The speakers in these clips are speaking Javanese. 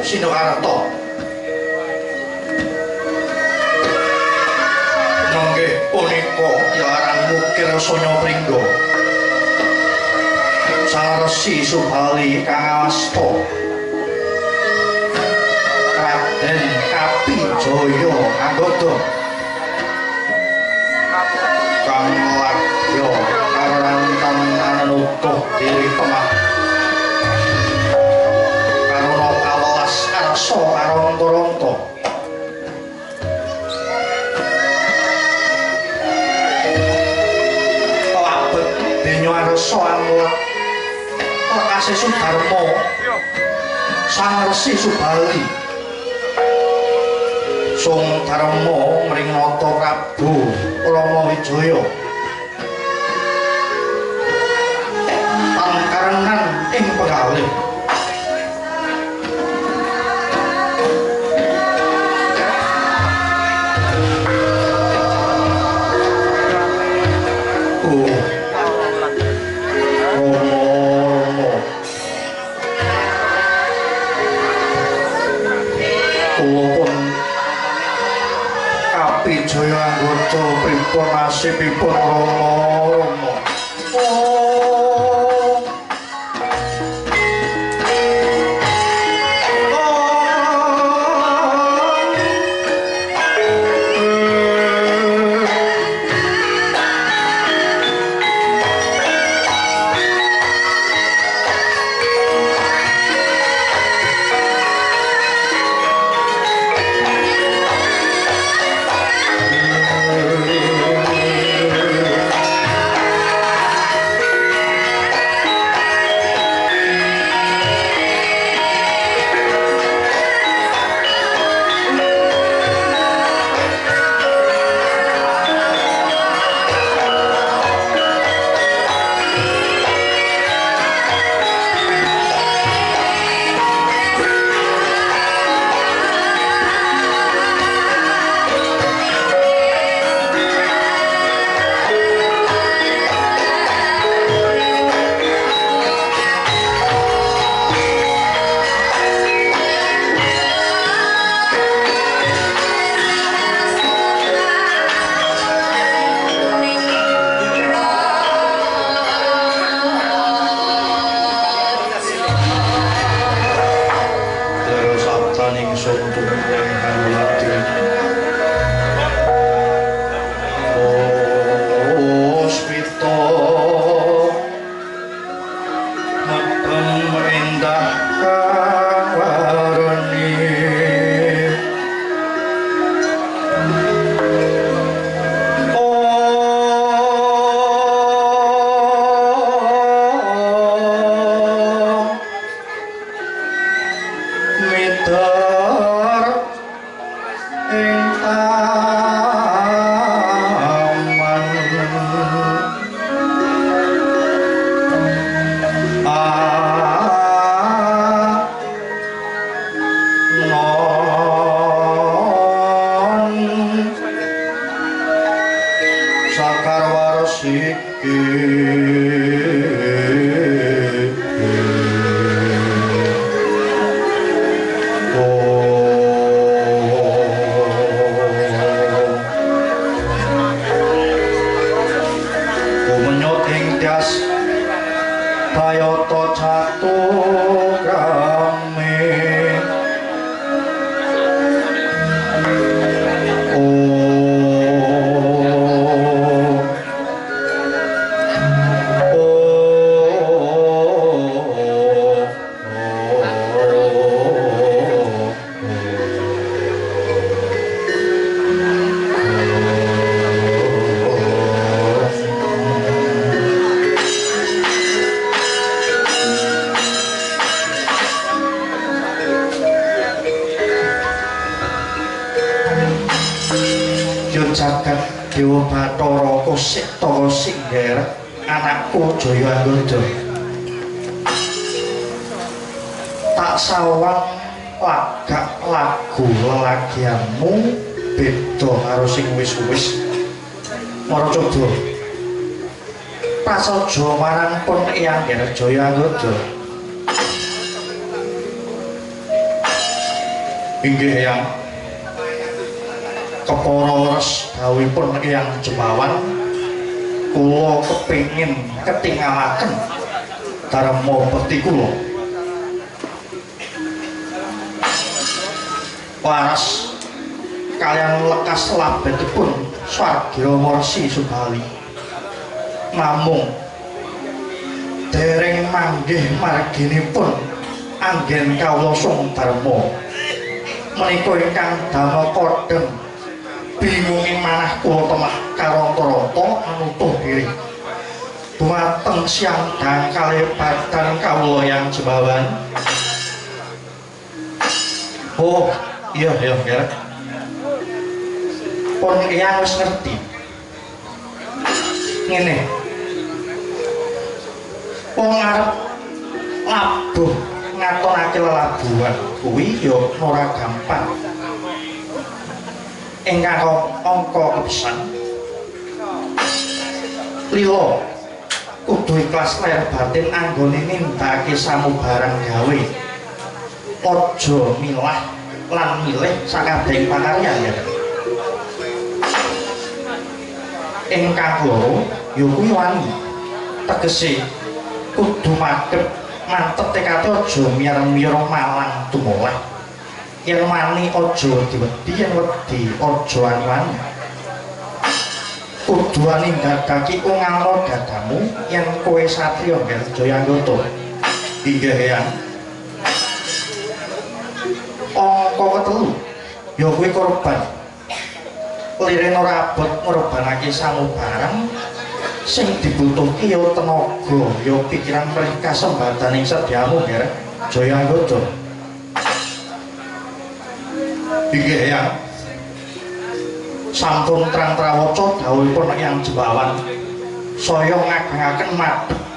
Sinokarto. Nggih punika yaran Mukir Sonya Pringgo. Sang Resi Subali kang asta. Raden Kapijaya Anggada. Kang lagya karantan anutuh diri temah. Karuna kawelas arsa aronto-ronto. Labet denya arsa anget. Lekase Sudarma. Sang Resi Subali. Sung Darma mringnata Prabu Rama Wijaya. Pangkarenan ing penggalih. Kapijaya Anggada pripun nasibipun Rama. Dewa Bathara Kusik Tara Singger anakku Jaya Anggada. Tak sawang lagak lagu lelagianmu beda karo sing wis-wis. Maracoda prasaja marang pun Eyang Jaya Anggada. Inggih Eyang kepara leres dawuhipun Eyang Jembawan kula kepingin ketingalaken dharma bekti kula waras kalian lekas labetipun Swargira Morsi Subali namung dereng manggih marginipun anggen kawula sung dharma menika ingkang damel kodeng bingunging manah kula temah karonta-ronta anutuh diri dumateng siang dangkale badan kawula Yang Jembawan. Oh iya nggih pun Eyang wis ngerti ngene wong arep labuh ngatonake lelabuhan kuwi ya ora gampang ingkang angka kepisan lila kudu ikhlas lahir batin anggone nindakake samubarang gawe aja milah lan milih sakabehing pakaryan ya ingkang loro ya kuwi wani tegese kudu madhep mantep tekate aja miyar-miyar malang tumoleh yen wani aja diwedi yen wedi aja wani-wani kudu nindakake ngalor dadamu yen kowe satriya nggih Jayanggata. Inggih Eyang angka ketelu ya kuwi korban lirin ora abot ngorbanake samubarang sing dibutuhke ya tenaga ya pikiran mereka sembadaning sedyamu nggih Jayanggata. Inggih Eyang sampun terang-terangaca dawuhipun Yang Jembawan saya ngagengaken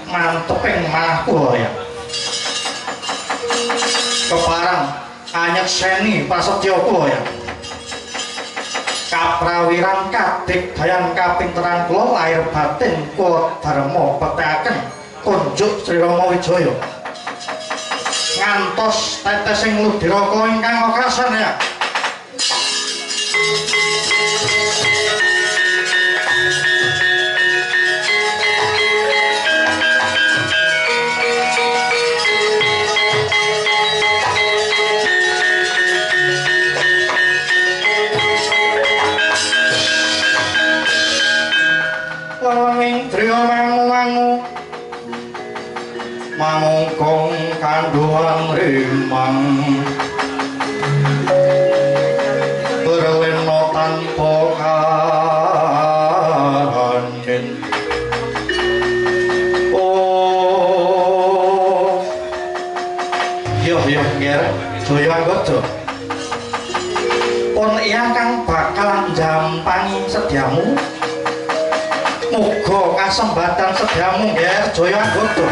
manteping manah kula ya keparang anyekseni prasetya kula ya kaprawiran kadigdayan kapinteran kula lahir batin kula dharma bektiaken kunjuk Sri Rama Wijaya ngantos tetesing ludiraka ingkang okasan ya mangkong kanduang rimang berleno tanpa kandin oh yo nggih Jayanggata pun Eyang kang bakal njampangi sedyamu muga kasembatan sedyamu nggih Jayanggata.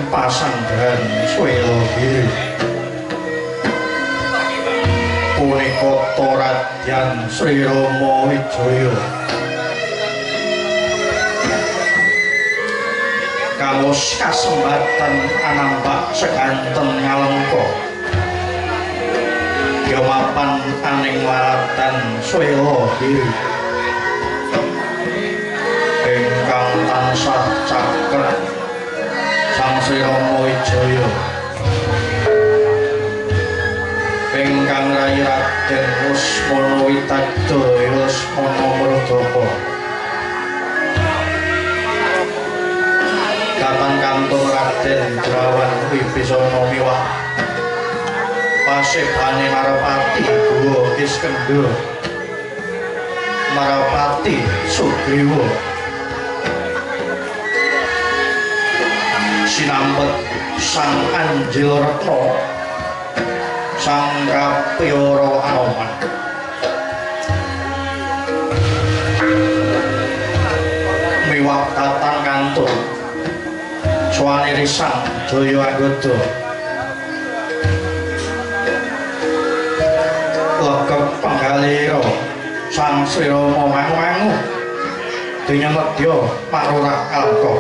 Pasandaran Swelogiri punika Toradyan Sri Rama Wijaya kawos kasembatan anambak seganten ngalengka mapan aning walatan Swelogiri ingkang tansah caket Sang Sri Rama Wijaya ingkang rai Raden Lusmana Witajaya Lusmana Murdaka kapan kantun Raden Drawan Wibisana miwah pasebane Narapati Guwa Kiskendha Narapati Sugriwa sinambet Sang Anjil Retna Sang Kapyara Anoman miwah tatan kantun swane risang Jaya Anggada legep penggalira Sang Sri Rama mangu-mangu dinyemedya marurah kalka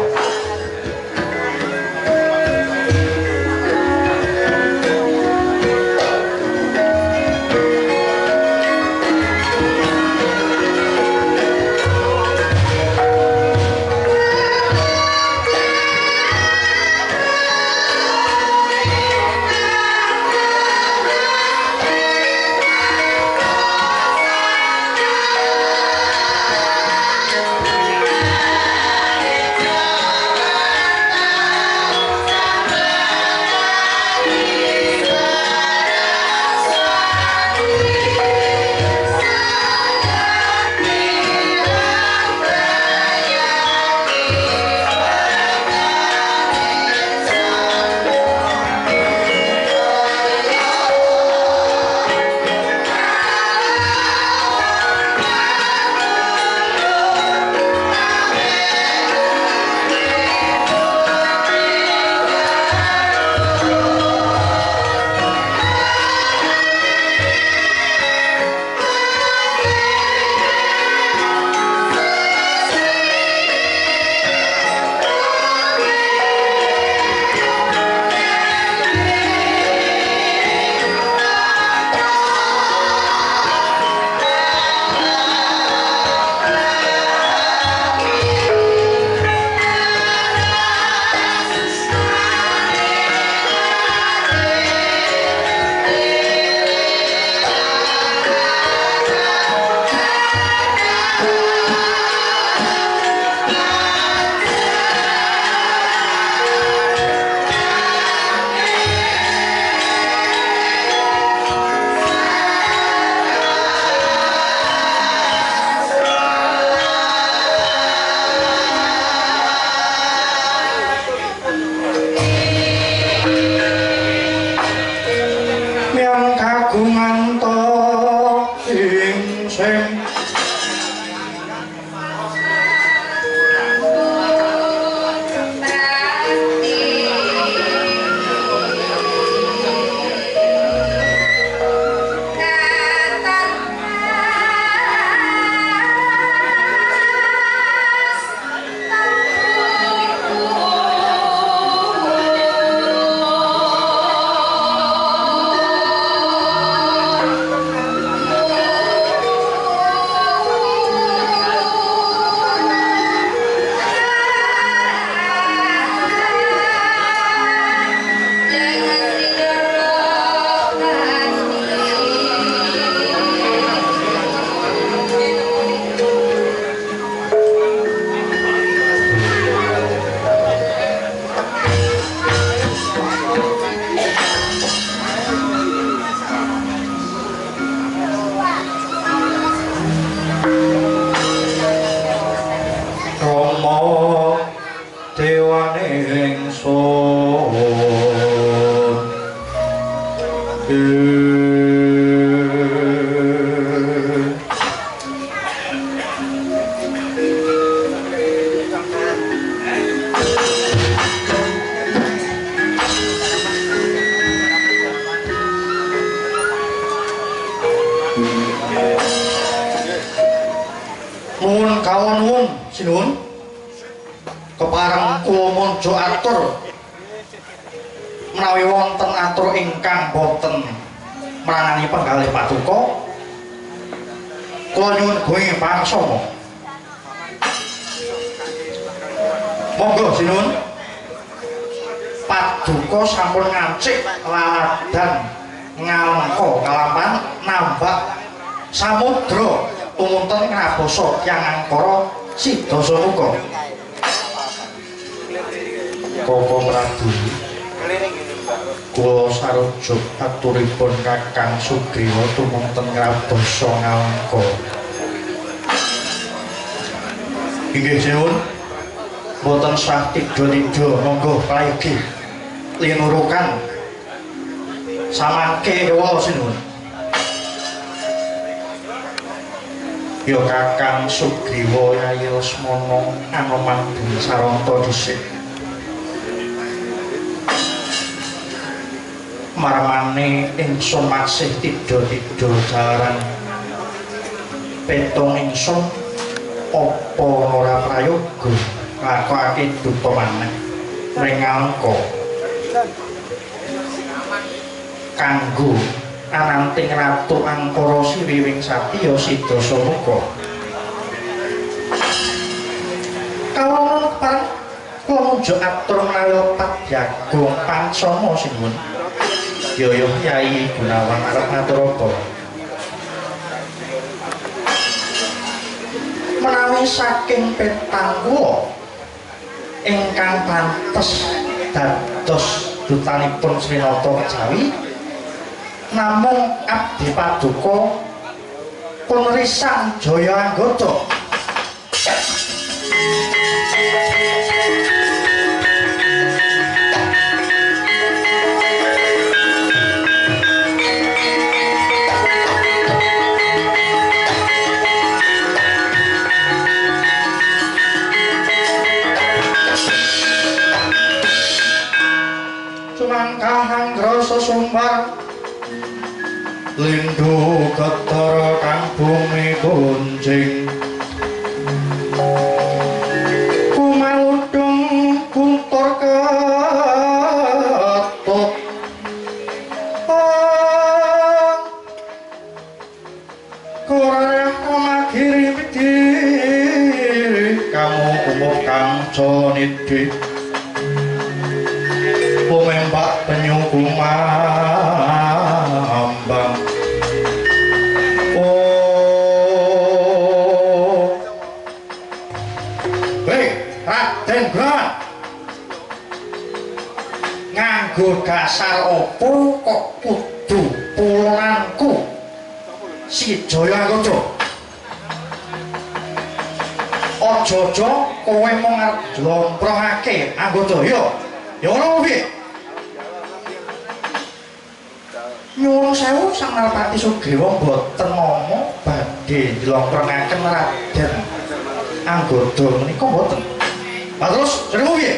kepareng kula monjo atur menawi wonten atur ingkang boten mrangani penggalih paduka kula nyuwun gunge pangsama monggo sinuwun paduka sampun ngancik laladan ngalengka kalapan nambah samudra tumunten ngabasa Hyang Angkara Sidasamuka Koko Prabu kula sarujuk aturipun Kakang Sugriwa tumunten ngabasa ngalengka inggih sinuwun boten sah tidha-tidha monggo prayogi linurukan samangke kula sinuwun ya Kakang Sugriwa Yayi Lesmana Anoman Saranta dhisik marmane ingsun maksih tidha-tidha jalaran petong ingsun apa ora prayoga nglakokake duta maneh ring Ngalengka kanggo ananting Ratu Angkara Sriwing Satya Sidasamuka kawula pareng kula munjuk atur menawi padyagung pansama sinuwun ya Kyai Gunawan arep matur apa menawi saking petang kula ingkang pantes dados dutanipun Srinata Kejawi namung abdi paduka pun risang jaya anggota cumangkahang grasa sumbar lindhu ketara kang bumi gonjing kumaludung kuntur ketut korah magiri widiri kamu umup kang jonidi pumembak penyu kumambang Raden Grat nganggo dasar opo kok kudu pulanku si Jaya Anggota ojo-ojo kowe mau ngarep jlomprongake anggota yo ngono piye nyuwun sewu Sang Narpati Sugriwa boten ngomong badhe jlomprongaken Raden Anggota menika boten terus seribu piye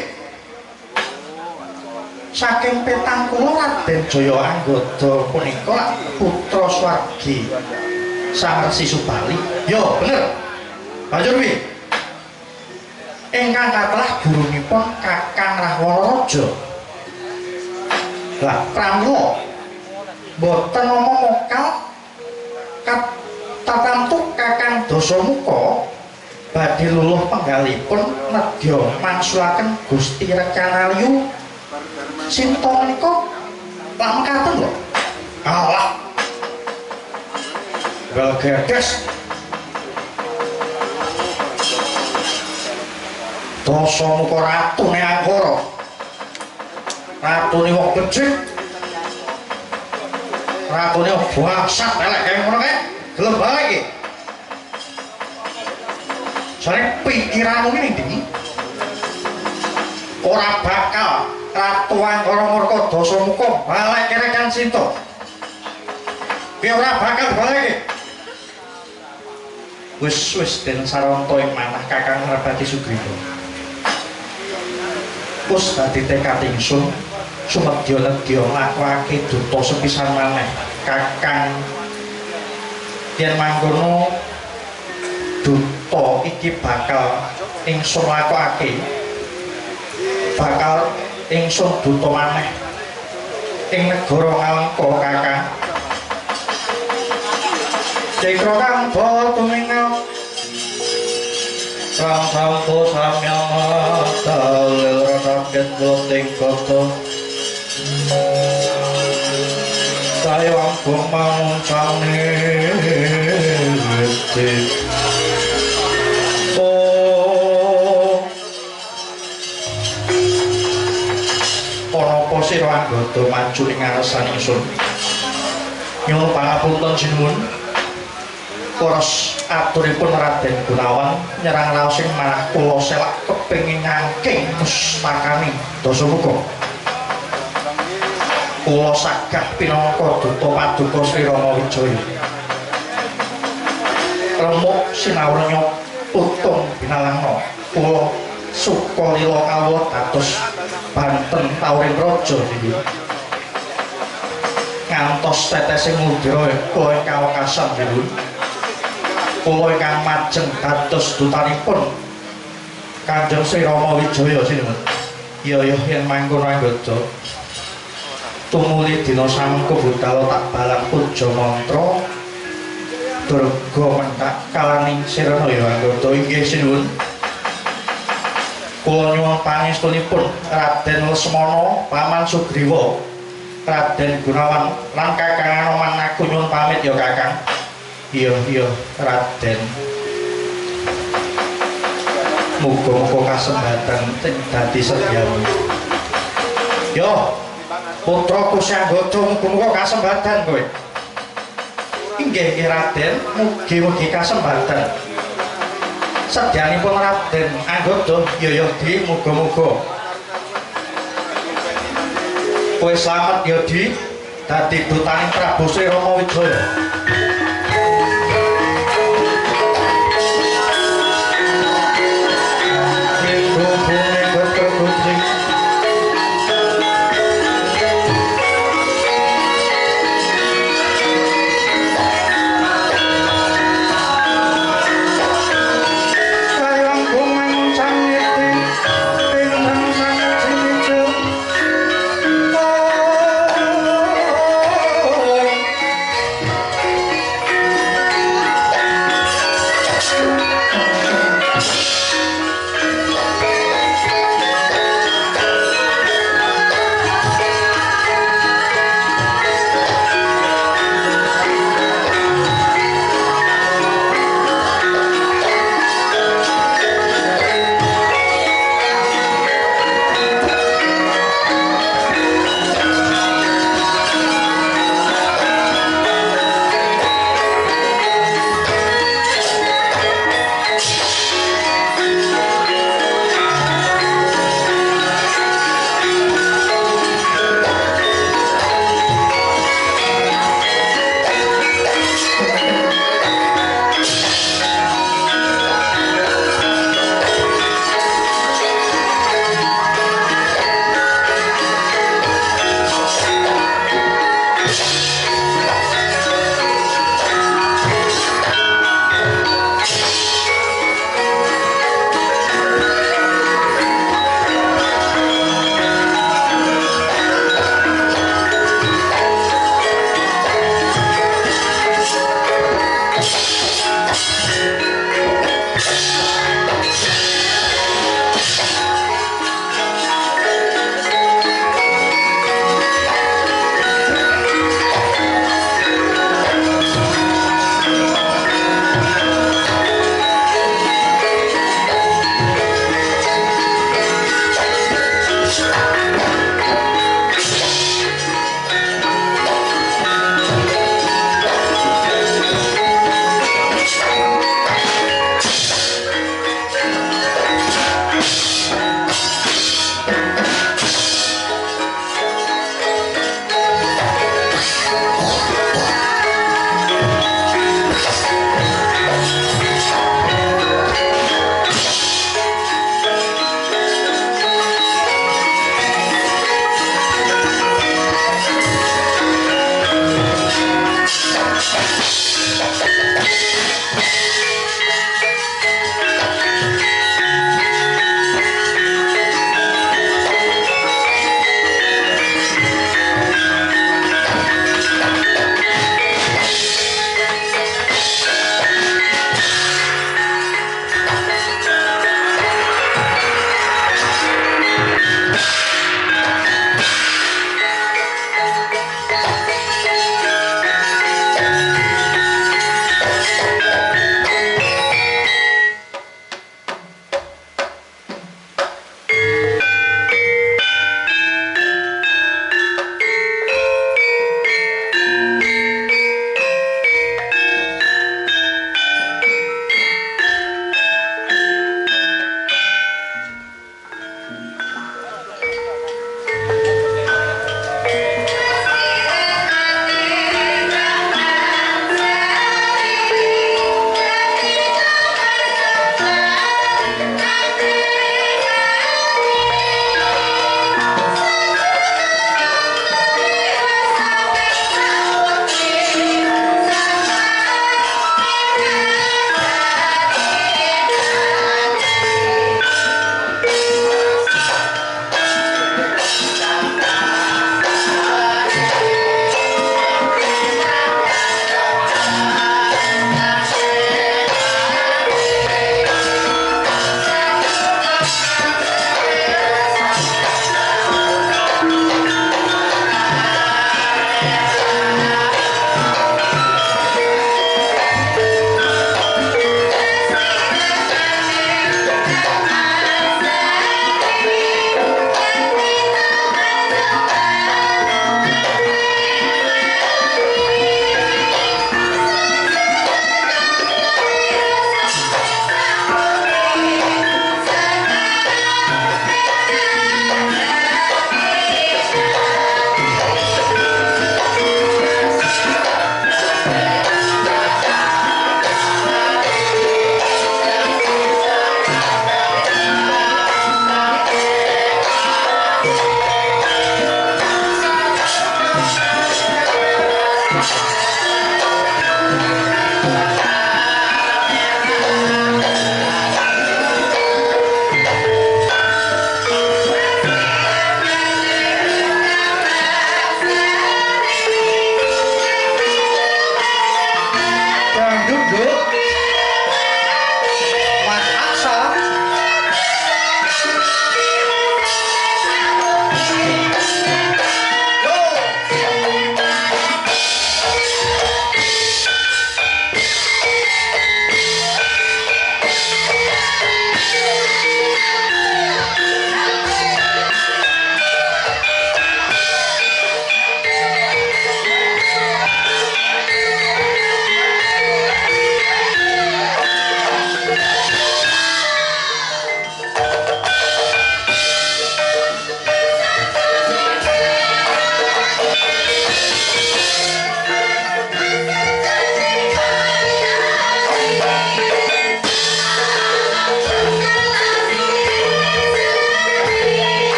saking petang kula Raden Jaya Anggota punika putra swargi Sang Resi Subali yo bener banjur piye ingkang kathah gurunipun Kakang Rahwana Raja lah pramila boten ngomong mokal tatamtu Kakang Dasamuka badhe luluh penggalipun nedya mangsulaken Gusti Rekanaliu Sinta menika lak mekaten lho alah bal gedes Dasamuka ratune Angkara ratune wong becik ratune bangsat elek kaya ngono kae gelem bae iki soalnya pikiranmu ini ndi ora bakal Ratu Angkara murka Dasamuka balik kerekan Sinta piye ora bakal balik wis den saranta ing manah Kakang Narpati Sugriwa wis dadi tekad ingsun sumedya nedya nglakokake duta sepisan maneh Kakang yen mangkono duta iki bakal ingsun lakokake bakal ingsun duta maneh ing negara Ngalengka Kakang. Cekra kang bol tumingal sang sampo samyang dalil raket boting koto saya ampun manguncane witi oh ana apa sira anggota maju ing ngaresan ingsun nyuwun pangapunten sinuwun poros aturipun Raden Gunawan nyerang raos ing manah kula selak kepengin ngangking mustakani Dasamuka. Kula sagah pinangka duta paduka Sri Rama Wijaya. Remuk sinawrenya utung binalangna. Kula suka lila kawula dados banten tauring raja niki. Ngantos tetesing mudra kula ing kawekasan niki. Kula ingkang majeng dados dutanipun Kanjeng Sri Rama Wijaya sinuwun. Ya yen mangkono anggota tumuli dina samengko budal tak balang puja mantra durga mentak kalaning sirana ya anggota inggih sinuwun. Kula nyuwun pangestunipun Raden Lesmana, Paman Sugriwa, Raden Gunawan lan Kakang Anoman aku nyuwun pamit ya Kakang. Iya Raden. Muga-muga kasembatan sing dadi sedyamu. Yo putraku Sanggata muga-muga kasembatan kowe. Inggih Raden, mugi-mugi kasembatan. Sedyanipun Raden anggota ya Di muga-muga kowe slamet ya Di dadi dutaning Prabu Sri Rama Wijaya.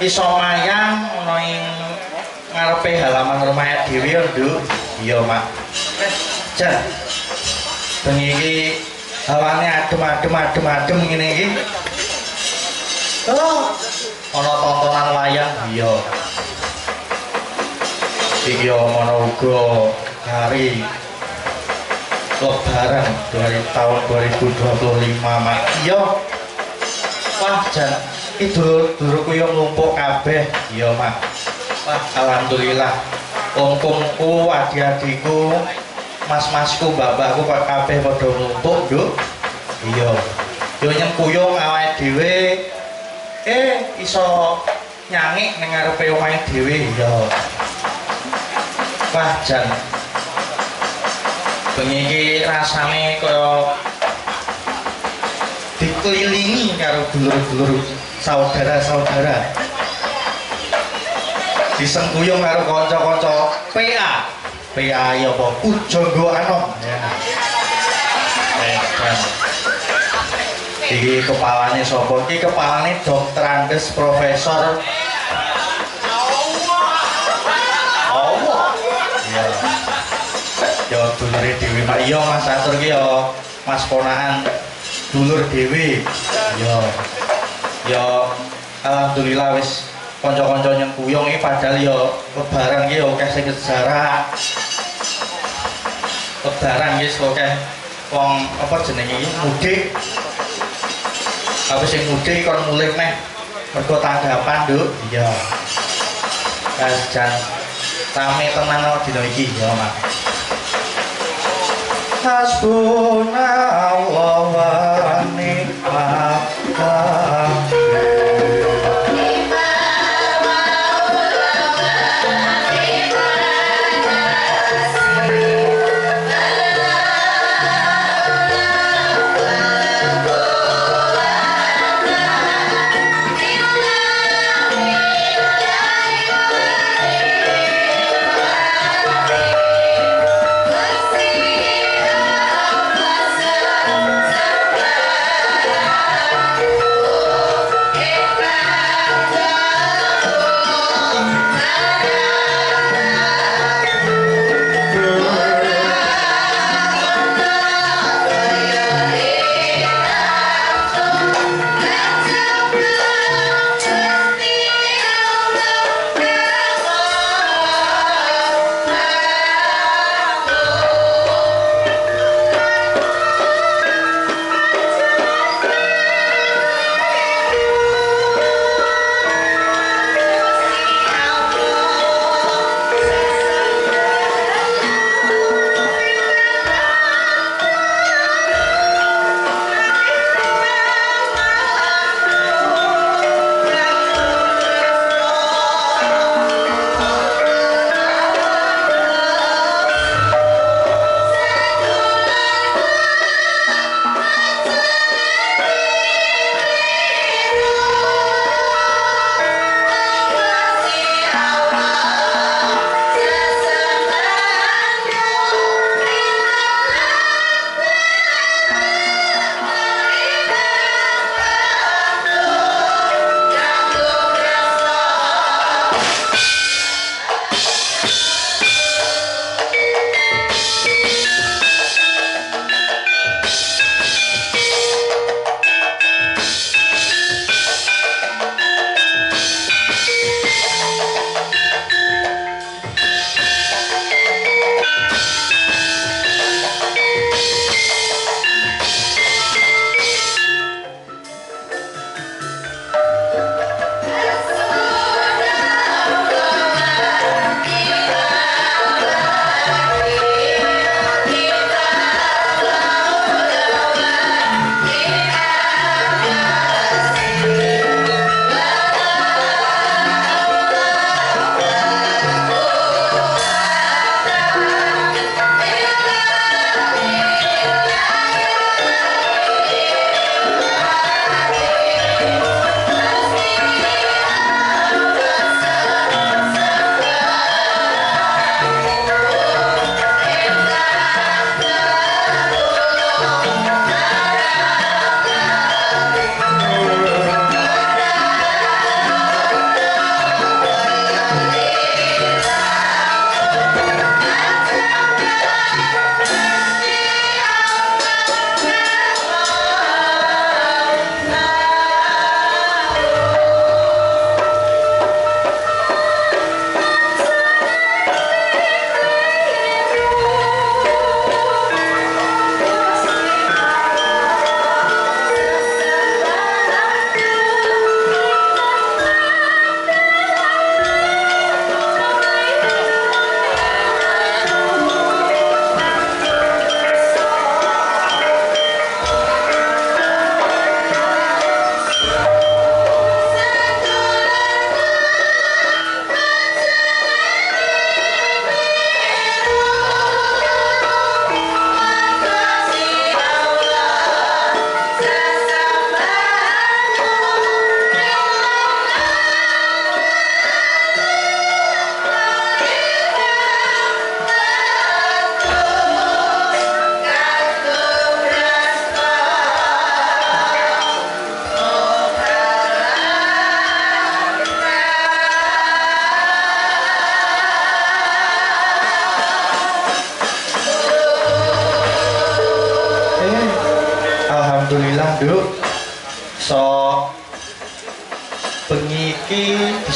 iso mayang ana ing ngarepe halaman rumah dhewe nduk. Iya, Mak. Jan. Bengi iki hawane adem ngene iki. Oh, ana tontonan wayang. Iya. Iki ana uga hari Lebaran dari tahun 2025, Mak. Iya. Wah, Jan. Iki dulur kuyung ngumpuk kabeh. Iya, Mak. Wah, alhamdulillah. Wong-wongku, adik-adikku, mas-masku, mbak-mbakku kabeh padha ngumpuk, Nduk. Iya. Yo nyengkuyung awake dhewe iso nyangik ning ngarepe omahe dhewe. Iya. Wah, Jan. Bengi iki rasane kaya dikelilingi karo dulur-dulur saudara-saudara. Disengkuyung karo kanca-kanca PA. PA ya apa? Pujangga Anom. Ya. Iki kepalane sapa? Iki kepalane Dokter Andes Profesor Allah. Ya. Ya dulure dhewe, Pak. Iya, Mas atur ki ya Mas ponakan dulur dhewe. Ya. Ya alhamdulillah wis kanca-kanca nyengkuyung iki padahal ya lebaran ki ya akeh sing sejarah. Lebaran ki akeh wong apa jenenge iki mudik. Tapi sing mudik kon mulih neh mergo tanggapan, Nduk. Iya. Jan rame tenan dina iki ya, Mas. Hasbunallahu wa ni'mal wakil. Yeah.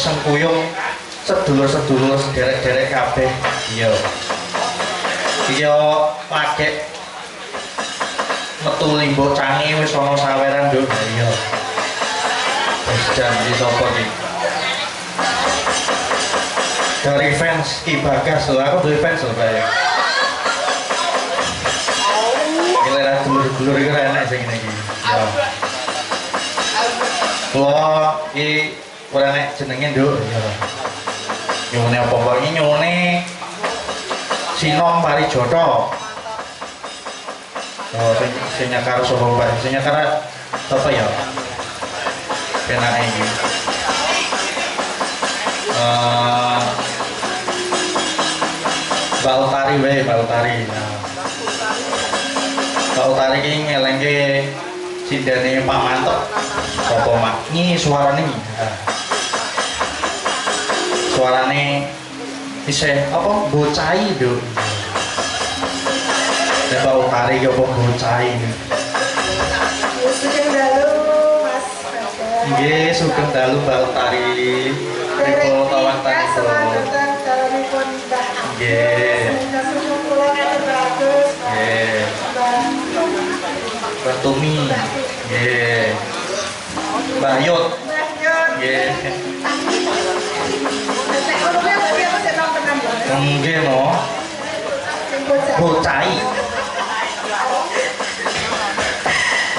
sengkuyung sedulur-sedulur sederek-derek kabeh. Iya. Iya lagi metu Limbo Cangi wis ana saweran nduk. Iya. Wis janji sapa iki? Dari fans Ki Bagas lho, aku duwe fans lho Pak. Giliran dulur-dulur iki ora enak sing ngene iki. Ya. Kula iki ora enak jenenge nduk. Ya. Nyuwune apa kok iki nyuwune Sinom Parijoto. Oh, sing nyakar sapa Pak? Sing nyakar apa ya? Penake iki. Mbak Utari wae, Mbak Utari. Nah. Mbak Utari iki ngelengke sindane Pak Mantep. Apa Mak? Nyi suarane. Nah. Suarane isih apa bocai lho. Mbak Utari ki apa bocai. Sugeng dalu Mas. Nggih, sugeng dalu Mbak Utari. Ripun tawantanipun. Dalamipun Mbak. Nggih. Sugeng kula kate bagus. Nggih. Mbak Tumi. Nggih. Mbak Yut. Mbak Yun. Nggih. Nek urune berarti aku sing nonton nambah. Nggih no. Sing bocah. Bocai.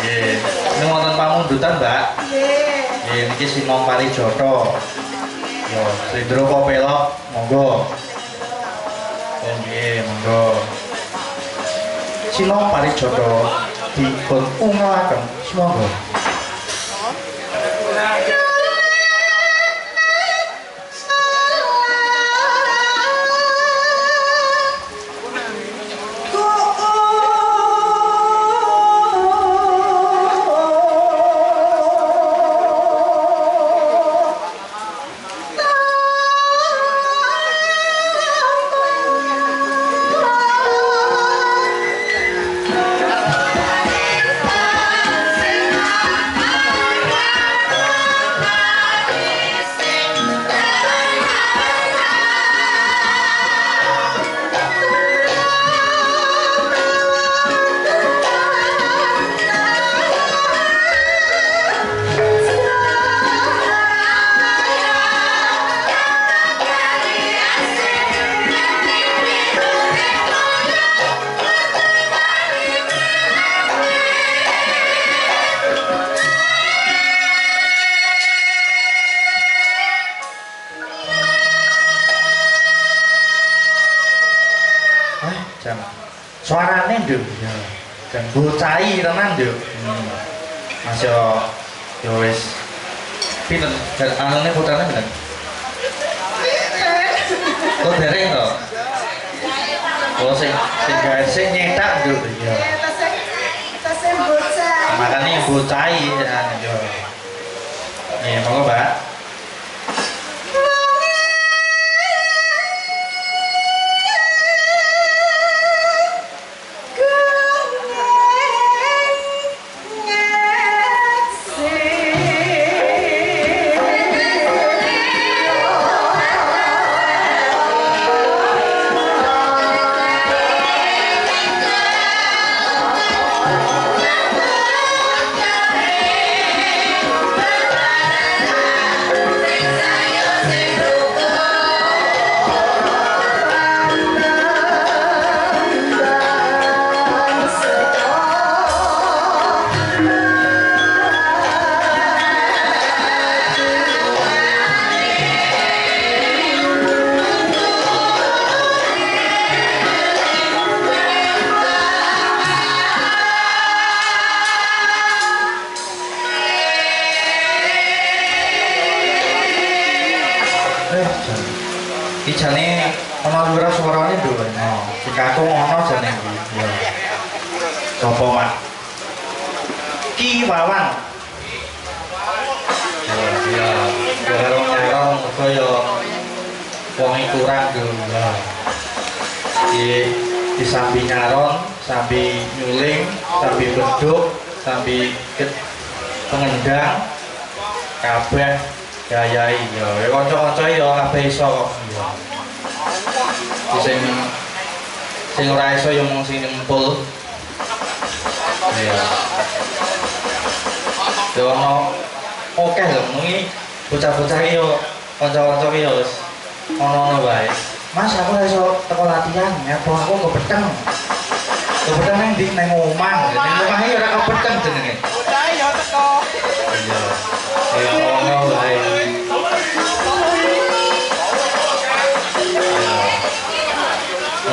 Nggih. Ini wonten pamundutan, Mbak. Nggih. Nggih, niki Sinom Parijoto. Yo, Slendro Kopelok, monggo. Nggih, monggo. Sinom Parijoto dipun ungalaken semonggo. Suarane nduk ya. Dan bocai tenan nduk. Mas yo wis pinten dan anane putrane pinten? Kok dereng to? Oh sing nyetak nduk ya. Tasnya bocah. Makane bocai yo. Nggih, monggo, Mbak. Ijane ana lurah suarane lho. Oh, si kakung ana jane iki. Ya. Sopo, Mak? Ki Wawan. Ya, karo nyarong kaya wong kurang lho. Ya. Di sambi nyaron, sambi nyuling, sambi beduk, sambi pengendang kabeh Ya iya, kanca-kanca ya kabeh iso kok. Iya. Sing ora iso ya mung sing empul. Iya. Ya ono akeh lho muni bocah-bocah iki yo kanca-kanca iki yo wis ono-ono wae. Mas aku ora iso teko latihan, ya aku kebeteng. Kebeteng nang ndi nang omah. Ning omah iki ora kebeteng jenenge. Bocah ya teko. Iya. Ya ono wae.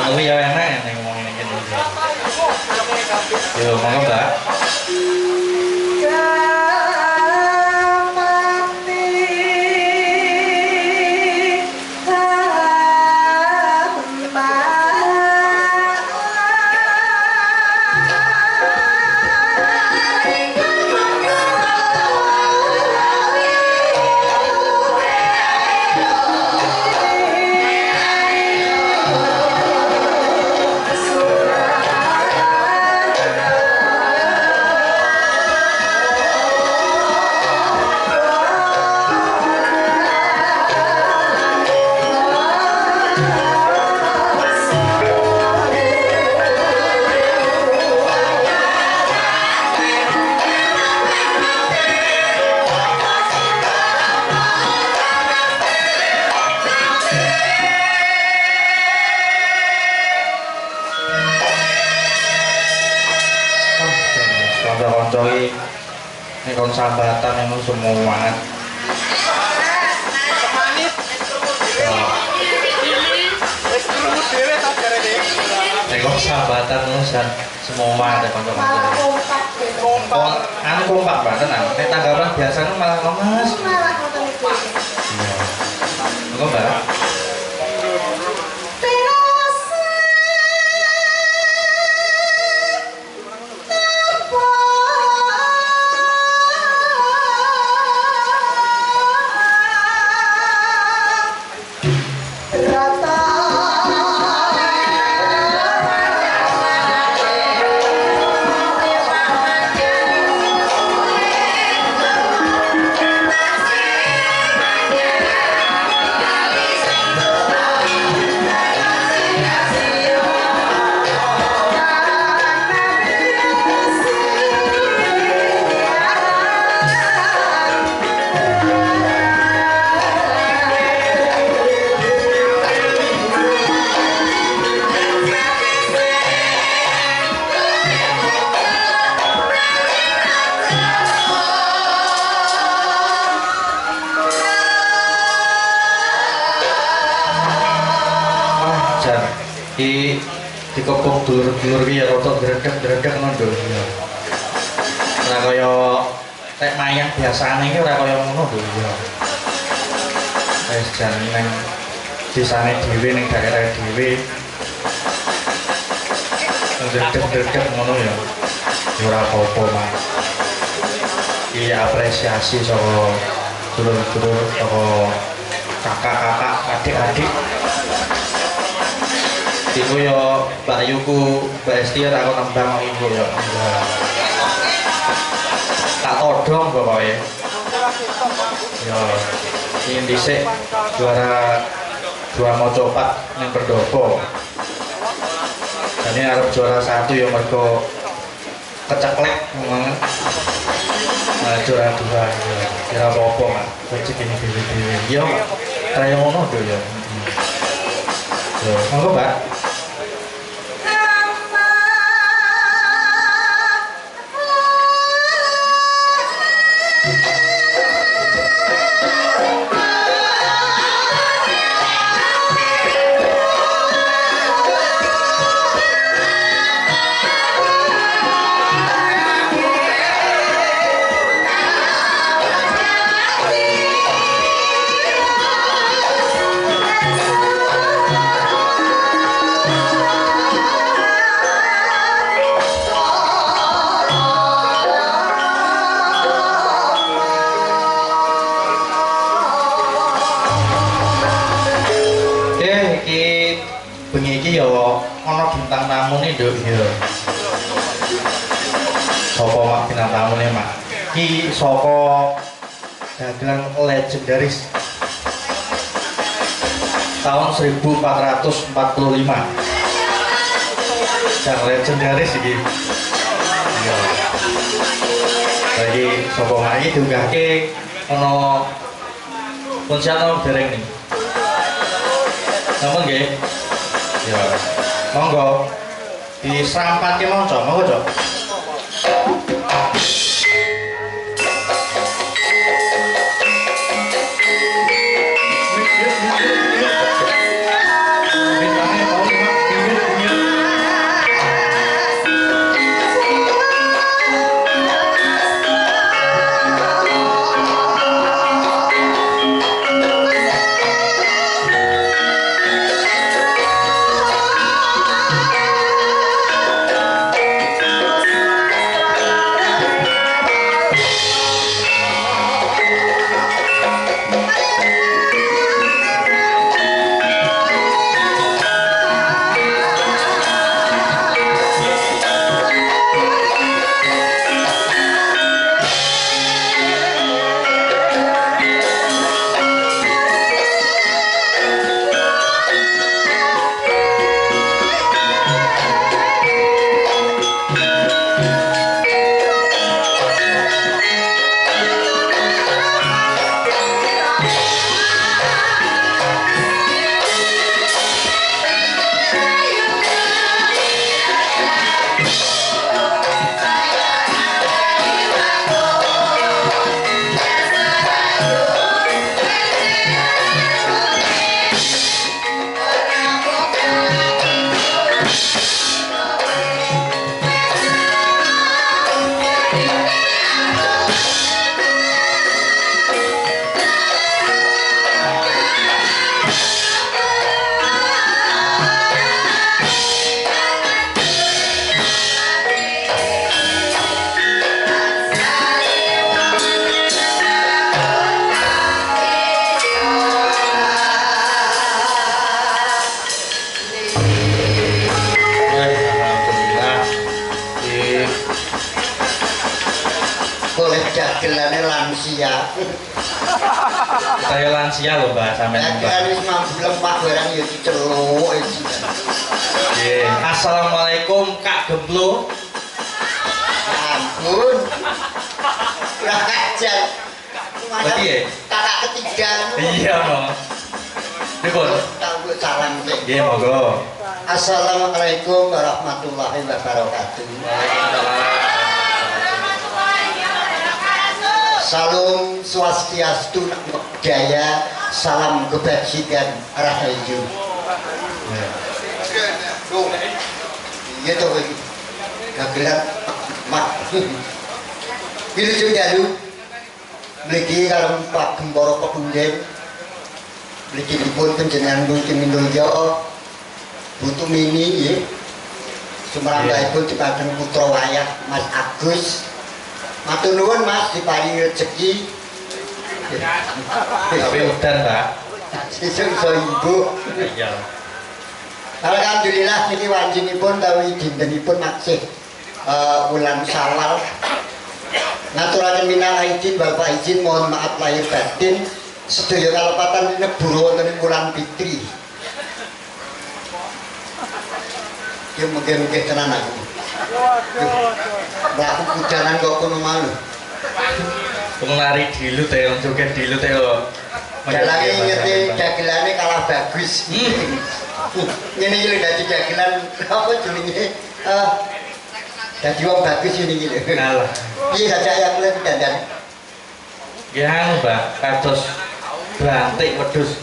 Ono ya enak ning ngomong ngene iki. Yo monggo, Mbak. Ini kon sambatan yang semua banget. Ini kon sambatan nusan semua ada konco-konco. Anu kompak banget tenang. Ini tanggapan biasanya malah lemes. Iya. Kok Mbak? Dikepung dulur-dulur ki ya rada gredeg-gredeg ngono lho. Ora kaya tek mayang biasane iki ora kaya ngono lho ya. Wis jan ning desane dhewe ning daerah dhewe. Gredeg-gredeg ngono ya. Ora apa-apa, Mas. Iki apresiasi saka dulur-dulur saka kakak-kakak, adik-adik. Iku yo Mbak Yuku, Mbak Estiar aku nembang ibu yo. Tak todong pokoknya. Yo, ini dhisik juara mau copat ning Pendopo. Dan ini harus juara 1 yo mergo keceklek ngomong. Nah, juara 2 yo. Kira apa-apa, Mas. Rezeki ini dhewe-dhewe. Yo, kaya ngono lho yo. Yo, monggo, Mbak. Bintang tamu nih dok ya. Soko mak bintang tamu nih mak. Ki soko dagelan legendaris tahun 1445. Yang legendaris iki. Iya. Bagi sapa mari diunggahke ana Ponsiano dereng nih. Sampun nggih. Ya. Monggo diserampatke monco, monggo, Cok. dagelane lansia. Saya lansia loh Mbak sampean. Dagelan wis mampu lemah barang ya diceluk iki. Nggih. Assalamualaikum Kak Gemplo. Ampun. Kurang ajar. Berarti ya? Kakak ketiga. Iya, no. Pripun? Tahu salam sih. Nggih, monggo. Assalamualaikum warahmatullahi wabarakatuh. Salam swastiastu namo buddhaya, salam kebajikan rahayu. Iya toh iki. Gagelan mak. Wilujeng dalu. Mligi karo Pak Gembara Pepunden. Mligi dipun panjenengan mungkin minulya Butu Mini nggih. Sumrambahipun dipathen putra wayah Mas Agus. Matur nuwun Mas diparingi rezeki. Tapi udan, Pak. Sesuk iso ibu. Iya. Alhamdulillah niki wanjinipun tawi dintenipun maksih wulan Syawal. Ngaturaken minal aidin Bapak izin mohon maaf lahir batin sedaya kalepatan nebur wonten ing wulan Fitri. Ya mungkin-mungkin tenan aku. Mlaku kudanan kok kono malu. Penglari dilut ya, joget dilut ya kok. Dalange ngete dagelane kalah bagus. Ngene iki lho dadi dagelan apa jenenge? Dadi wong bagus ini iki lho. Kalah. Piye saja yang kuwi dandan? Ya anu, Mbak, kados blantik wedhus.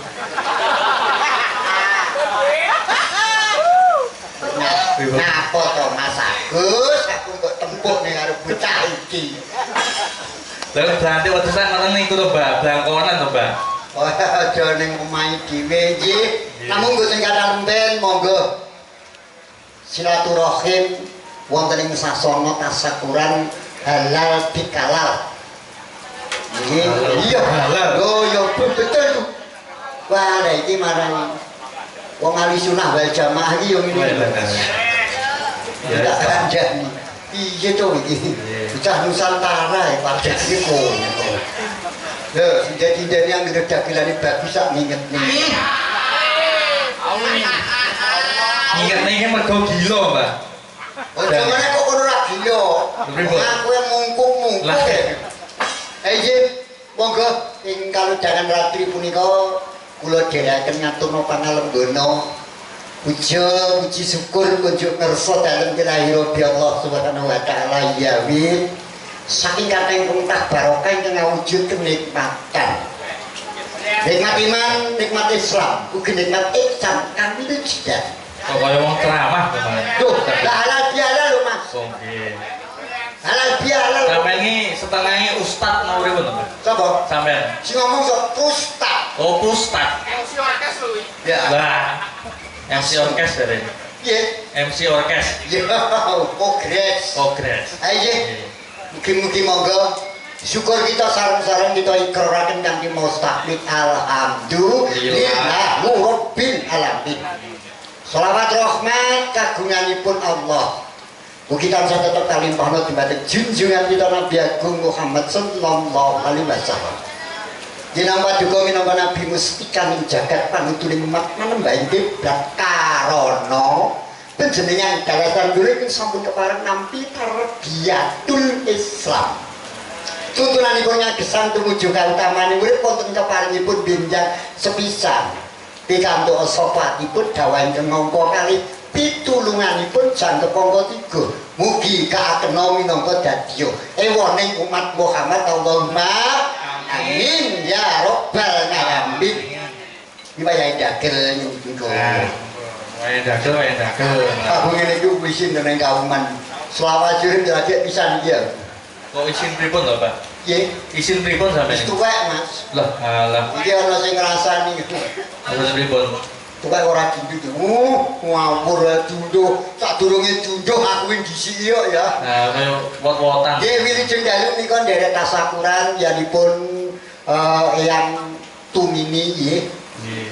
Napa to Mas Agus? Aku kok tempuk ning karo bocah iki. Lah blantik wedhusan ngoten niku to, Mbak, blangkonan to, Mbak. Oh, aja ning omahe dhewe nggih. Namung nggo tingkatan lemben monggo. Silaturahim wonten ing sasana tasyakuran halal bikalal. Iya, halal. Oh, ya betul tuh. Wah, iki marang wong ahli sunah wal jamaah iki yo ngene. Ya kanjani. Piye to iki? Bocah Nusantara ya padha iki kono. Lho, sinten-sinten yang ngerti dagelane bagus sak nginget nih. Ingat nih mergo gila, Mbak. Ojo meneh kok kono ra gila. Aku yang mungkung-mungkung. Monggo ing kaludhangan ratri punika kula dherekaken ngaturna pangalembono. Puji syukur kunjuk ngersa dalem kirahira bi Allah Subhanahu wa taala ya wi. Saking kateng perintah barokah ingkang awujud kenikmatan. Nikmat iman, nikmat Islam, ugi nikmat ihsan kami tidak. Kok kaya wong ceramah kemarin. Duh, lah halal bihalal lho Mas. Nggih. Halal bihalal. Sampeyan iki setengahnya ustad mau pripun to, Mbak? Sapa? Sampeyan. Sing ngomong sok ustad. Oh, ustad. MC orkes lho. Ya. Lah. MC orkes dari. Iya. MC orkes. Ya, progres. Progres. Ayo. Mugi-mugi monggo syukur kita sareng-sareng kita ikraraken kanthi mustaqbil alhamdulillah rabbil alamin. Shalawat rahmat kagunganipun Allah. Mugi tansah tetep kalimpahna dumateng junjungan kita Nabi Agung Muhammad sallallahu alaihi wasallam. Dinampa duka minangka Nabi mustikan ing jagat panutuning umat manembah kiblat karana panjenengan dalasan dhuwur sampun kepareng nampi tarbiyatul Islam. Tuntunanipun ngagesan tumuju kautamaan urip wonten keparingipun benjang sepisan. Pikantuk sopatipun dawa ingkang ngangka kalih pitulunganipun jangkep angka 3. Mugi kaakena minangka dadya ewoning umat Muhammad Allahumma amin ya rabbal alamin. Iki wayahe dagel niku. Wayahe dagel. Aku ngene iki wis nang kauman. Selawat jurip dadi pisan iki ya. Kok isin pripun to, Pak? Nggih, Isin pripun sampeyan? wis tuwek Mas. Lah, alah. Iki ana sing ngrasani. Terus pripun? Tuwek ora dindut. Ngawur dunduk. Sadurunge dunduk aku wing disiki yo ya. Nah, kaya wot-wotan. Nggih, wilujeng dalu nika nderek tasakuran yanipun Eyang Tumini nggih.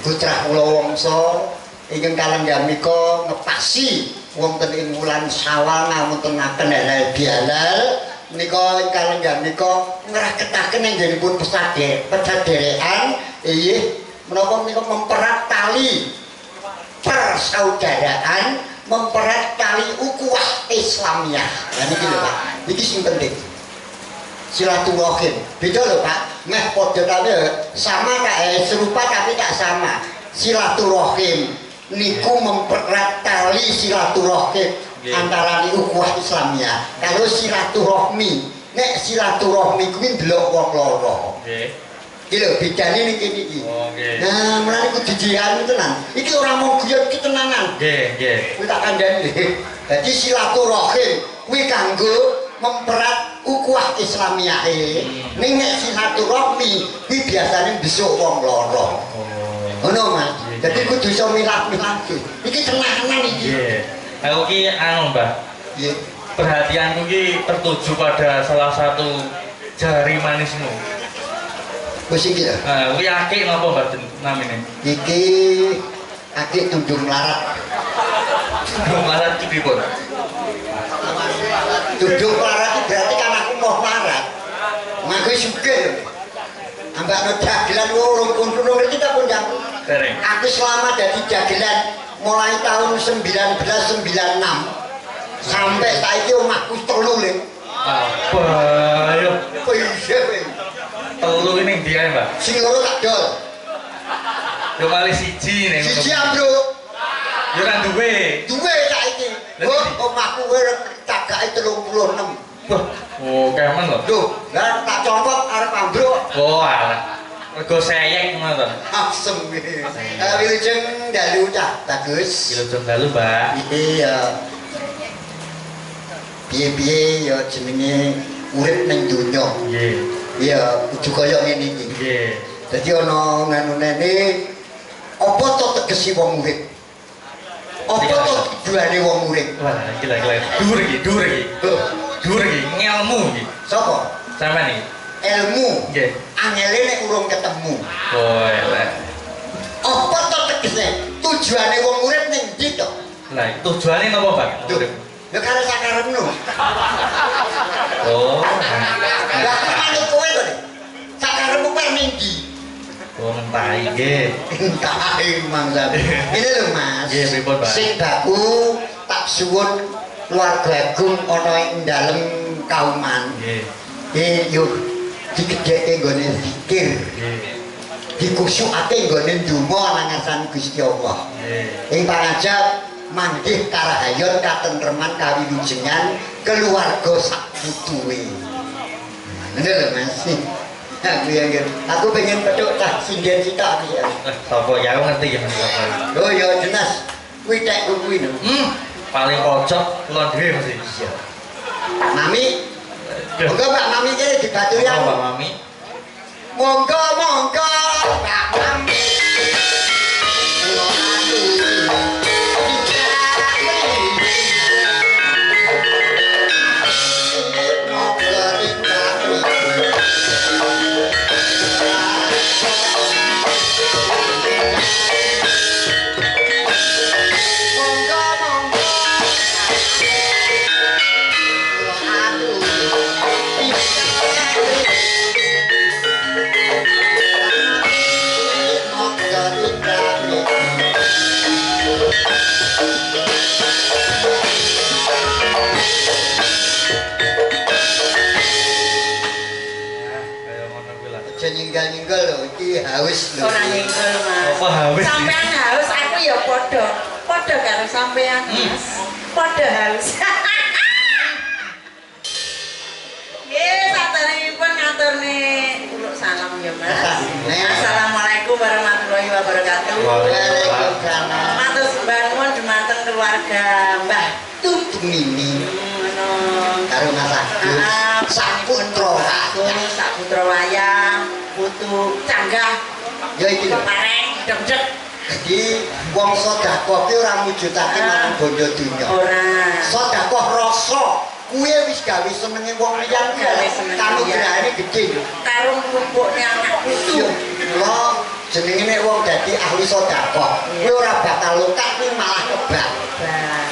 Putrah kula wangsa ingkang kalenggan menika ngepasi wonten ing wulan Syawal ngamuntenaken halal bihalal. Menika kalenggan menika ngraketaken anggenipun pesaderekan nggih menapa menika memperat tali persaudaraan, memperat tali ukhuwah Islamiyah. Lah niki lho Pak, niki sing penting. Silaturahim. Beda lho Pak, meh padha tapi sama serupa tapi tak sama. Silaturahim niku memperat tali silaturahim antara ukhuwah Islamiyah. Kalau silaturahmi, nek silaturahmi kuwi ndelok wong loro. Nggih. Iki lho bedane niki. Oh, nggih. Nah, mulane kudu dijihani tenan. Iki ora mau guyon iki tenanan. Nggih. Kuwi tak kandhani. Dadi silaturahim kuwi kanggo memperat ukhuwah Islamiyah. Ning nek silaturahmi kuwi biasane besuk wong loro. Ngono Mas. Dadi kudu iso milah-milah. Iki tenanan iki. Nggih. Aku ki anu, Mbah. Nggih. Perhatianku ki tertuju pada salah satu jari manismu. Wis iki lho. Nah, kuwi akik napa, Mbah namine? Iki akik tundung larat. Tundung larat ki pripun? Tundung larat iki berarti kan aku mau larat. Ngaku sugih. Ambak no dagelan urung kumpul ngerti ta pundang. Dereng. Aku selama dadi dagelan mulai tahun 1996 sampai saiki omahku 3 lho. Apa yo? Iya kowe. Telu ini ndi ae, Mbak? Sing loro tak dol. Yo kali siji ning. Siji ambruk. Yo ora duwe. Duwe saiki. Oh, omahku kowe tagake 36. Wah, oh kemen lho. Duh, lah tak copot arep ambruk. Oh alah. Rego seyek ngono to. Asem iki. Wilujeng dalu cah bagus. Wilujeng dalu, Mbak. Iya. Piye-piye ya jenenge urip ning donya. Nggih. Iya, kudu kaya ngene iki. Nggih. Dadi ana nganune apa to tegesi wong urip? Apa to tujuane wong urip? Wah, gila. Dhuwur iki. Dhuwur iki ngelmu iki. Sapa? Sampeyan iki. Ilmu. Nggih. Angele nek urung ketemu. Oh, elek. Apa to tegese? Tujuane wong urip ning ndi to? Lah, tujuane napa, Pak? Urip. Ya karo sakarepmu. Oh. Lah kemane kowe to? Sakarepmu per Entai nggih. Entai mangsa. Ini lho Mas. Nggih, pripun, Pak? Sing baku tak suwun keluarga Agung ana ing dalem kauman. Nggih. Yuk digedheke nggone zikir. Nggih. Dikusukake nggone ndonga nang ngarsane Gusti Allah. Nggih. Ing parajab manggih karahayon katentreman kawilujengan keluarga sak putuwe. Ngene lho Mas. Aku pengen petuk cah sinden sitok iki. Sapa ya aku ngerti ya Mas. Oh ya jelas. Kuwi tek kuwi lho. Paling pojok kula dhewe Mas. Iya. Mami. Monggo Pak Mami kene dibaturi aku. Pak Mami. Monggo monggo Pak Mami. Ninggal-ninggal lho, iki haus lho. Ora ninggal Mas. Apa haus? Sampean haus, aku ya padha. Padha karo sampean Mas. Padha haus. Nggih, saderengipun ngaturne uluk salam ya Mas. Assalamualaikum warahmatullahi wabarakatuh. Waalaikumsalam. Matur sembah nuwun dumateng keluarga Mbah Tumini karo Mas Agus saputra saputra wayang putu canggah ya iki lho pareng deg-deg. Jadi wong sedekah ki ora mujudake marang bondo donya. Ora. Sedekah rasa kuwi wis gawe senenge wong liyan kamu gerane gedhe. Karo kumpulne anak putu. Lho jenenge nek wong dadi ahli sedekah kuwi ora bakal lokak kuwi malah kebak.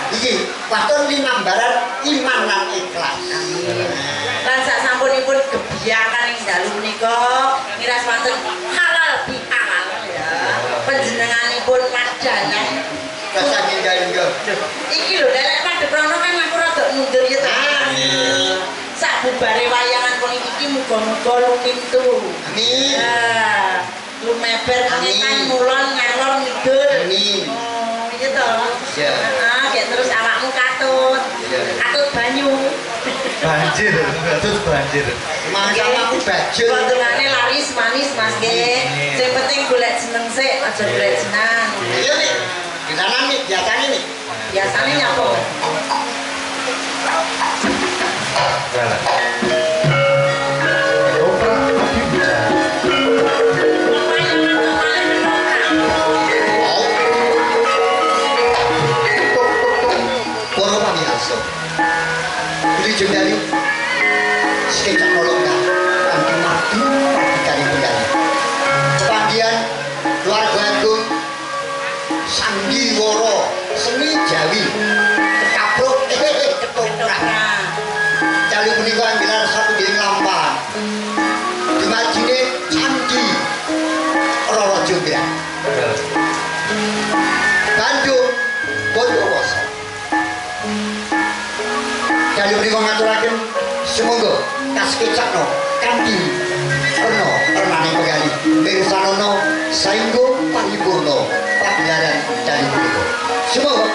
Iki waton linambaran iman lan ikhlas. Lan sak sampunipun gebiyakan ing dalu menika ngiras wonten halal bihalal ya. Panjenenganipun madalah. Rasa ninggal-ninggal. Iki lho lek Padeprono kan aku rada mundur ya ta. Sak bubare wayangan pun iki muga-muga lumintu. Amin. Ya. Lumeber ngetan mulon ngalor ngidul. Amin. Oh, iya to. Iya. Heeh, gek terus awakmu katut. Katut banyu. Banjir, terus banjir. Mangsa aku bajul. Pontongane laris manis Mas nggih. Sing penting golek jeneng sik, aja golek jenang. Iya nih. Di sana nih biasanya nih. Biasane nyapa? Jalan. Poro pamirsa. Iki jendali sekecap kolongga anti madu kali tunggal. Kepandian keluarga Agung Sandiwara Seni Jawi kekapruk ketoprak. Cali punika anggelar satu ding lampah. Dimajine Candi Roro Jogja. Bandung Bondowoso. Cali punika ngaturaken sumangga kaskecakno kanthi Reno Renane Pegali Mirsanono saengga paripurna pagelaran cali punika. Sumangga